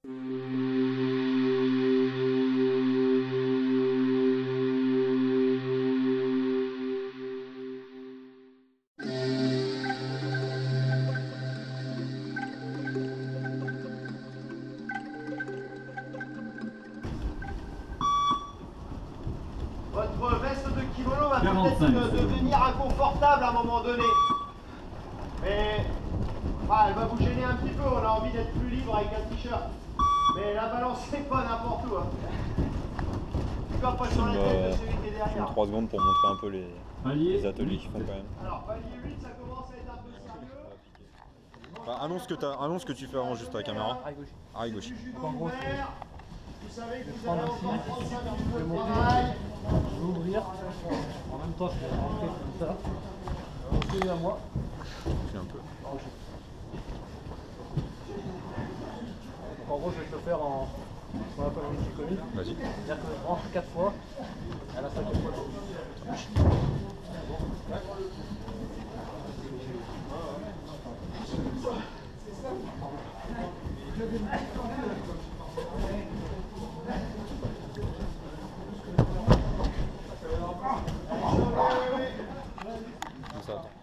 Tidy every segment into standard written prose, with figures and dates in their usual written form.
Votre veste de kimono va peut-être devenir inconfortable à un moment donné. Mais elle va vous gêner un petit peu, on a envie d'être plus libre avec un t-shirt. Mais la balancez pas n'importe où. Tu vas pas sur la tête de celui qui est derrière. 3 secondes pour montrer un peu les ateliers qu'ils font quand même. Alors palier 8, ça commence à être un peu sérieux. Bah, annonce ce que tu fais avant juste à la caméra. Arrière gauche. En gros, vous savez que vous allez ici, encore prendre 5 minutes je vais de monter, travail. je vais ouvrir, en même temps je vais rentrer comme ça, on fait à moi. Fais un peu. Donc en gros je vais te le faire en ce qu'on appelle un multi-commit. Vas-y. C'est-à-dire que je rentre 4 fois, et à la 5e fois je Ça attends.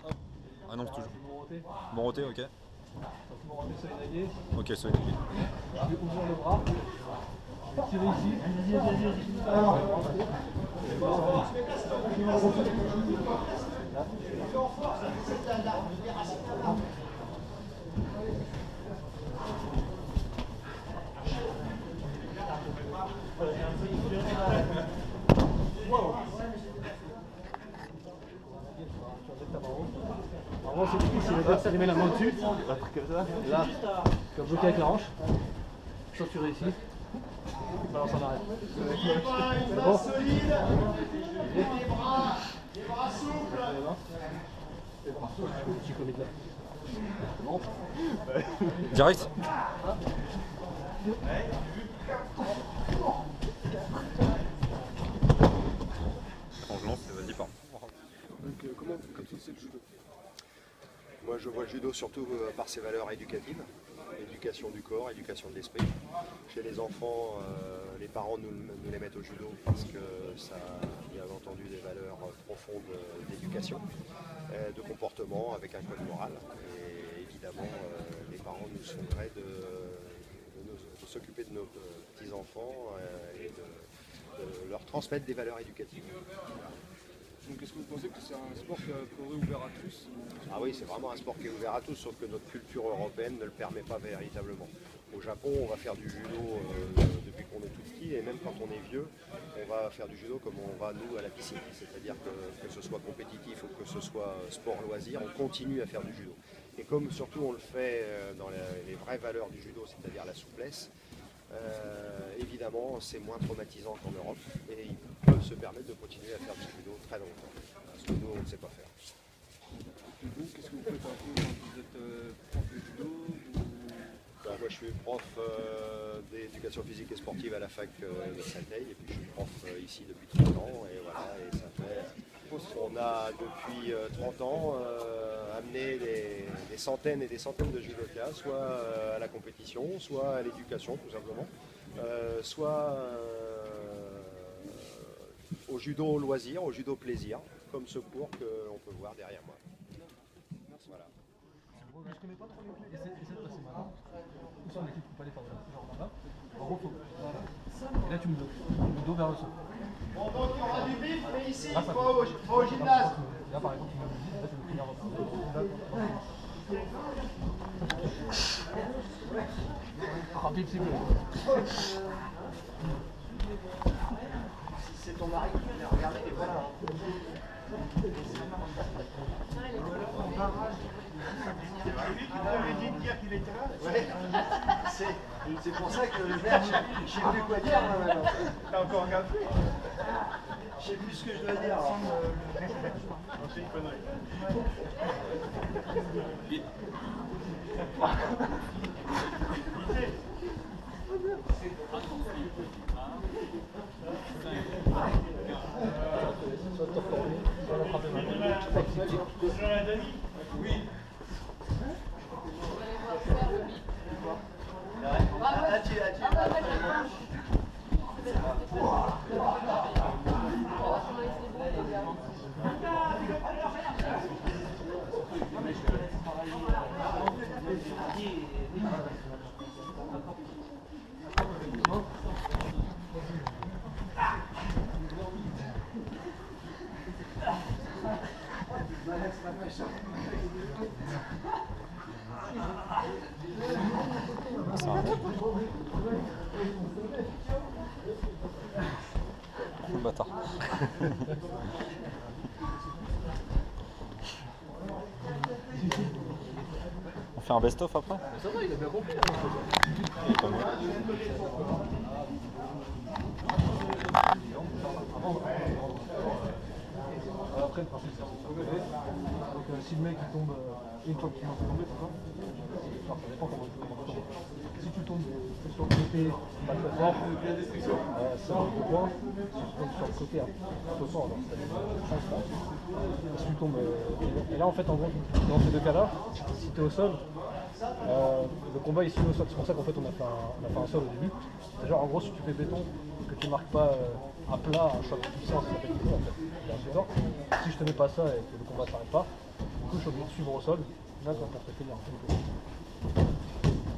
Annonce toujours. Moroté. Moroté, ok. Donc Moroté Solinagué. Ok, solide. Je vais ouvrir le bras. Je vais tirer ici. Normalement c'est difficile, c'est de met la main dessus. Là, tu vas bloquer avec la hanche. Ceinturer ici. Balance en arrière. Une main solide, les bras souples. Petit commit là. Bon. Direct. Quand je lance, vas-y, pars. Donc comment vous connaissez le judo? Moi je vois le judo surtout par ses valeurs éducatives, éducation du corps, éducation de l'esprit. Chez les enfants, les parents nous les mettent au judo parce que ça a bien entendu des valeurs profondes d'éducation, de comportement avec un code moral. Et évidemment, les parents nous soumettraient de s'occuper de nos petits-enfants et de leur transmettre des valeurs éducatives. Donc est-ce que vous pensez que c'est un sport qui est ouvert à tous? Ah oui, c'est vraiment un sport qui est ouvert à tous, sauf que notre culture européenne ne le permet pas véritablement. Au Japon, on va faire du judo depuis qu'on est tout petit, et même quand on est vieux, on va faire du judo comme on va nous à la piscine. C'est-à-dire que ce soit compétitif ou que ce soit sport-loisir, on continue à faire du judo. Et comme surtout on le fait dans les vraies valeurs du judo, c'est-à-dire la souplesse, évidemment c'est moins traumatisant qu'en Europe et il peut se permettre de continuer à faire du judo très longtemps, parce que nous on ne sait pas faire. Et vous, qu'est-ce que vous faites un peu quand vous êtes prof de judo Moi je suis prof d'éducation physique et sportive à la fac de Saint-Denis et puis je suis prof ici depuis 30 ans et voilà, et ça fait... On a depuis 30 ans amené des centaines et des centaines de judokas, soit à la compétition, soit à l'éducation tout simplement, soit au judo loisir, au judo plaisir, comme ce cours qu'on peut voir derrière moi. Merci. Voilà. Je connais pas trop les clés. Essaie de passer maintenant. Où sont les clés pour pas aller par là? Genre là. En gros, faut. Voilà. Et là, tu me dos. Le dos vers le sol. Bon, donc il y aura du bif, mais ici, Là, il faut au gymnase. Là, par exemple, tu me dis, là, tu me finir rapide, c'est mieux. C'est ton mari qui vient regarder, et voilà. C'est lui qui t'avait dit de dire qu'il était là. Ouais. C'est pour ça que je sais plus quoi dire. T'as encore regardé? Je sais plus ce que je dois dire. C'est une connerie. Oui. Là, Bâtard. On fait un best-of après? Ça va, il a bien compris. Il est pas mal. Après, le principe, c'est de se relever. Donc, si le mec il tombe une fois que tu l'as fait tomber, c'est quoi? Alors, ça dépend comment tu tombes. Si tu tombes sur le côté pas très fort, ça va au point. Si tu tombes sur le côté un peu fort, alors ça change pas. Si tu tombes. Et là, en fait, en gros, dans ces deux cas-là, si tu es au sol, le combat ici au sol, c'est pour ça qu'en fait on a fait un sol au début. C'est genre en gros si tu fais béton, que tu marques pas à plat, un choc puissant, ça s'appelle béton en fait. Et ensuite, si je te mets pas ça et que le combat s'arrête pas, du coup je suis obligé de suivre au sol, là quand on te finir.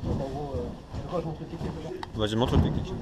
Donc en gros, c'est quoi je montre le technique déjà? Vas-y, montre le technique.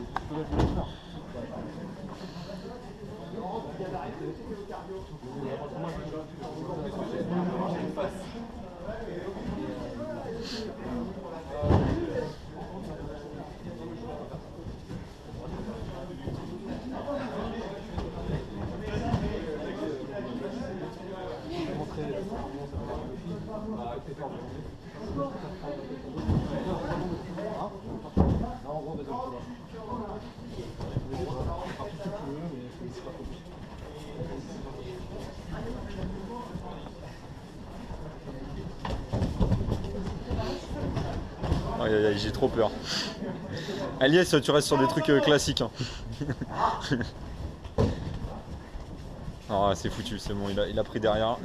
Aïe aïe aïe, j'ai trop peur. Aliès, tu restes sur des trucs classiques. Hein. Ah, c'est foutu, c'est bon, il a pris derrière.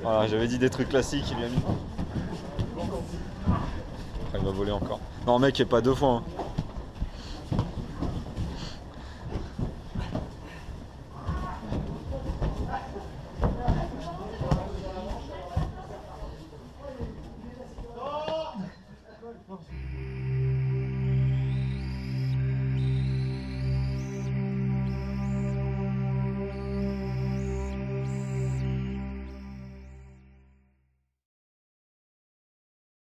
Voilà, j'avais dit des trucs classiques, il lui a mis. Après, il va voler encore. Non, mec, il est pas deux fois. Hein.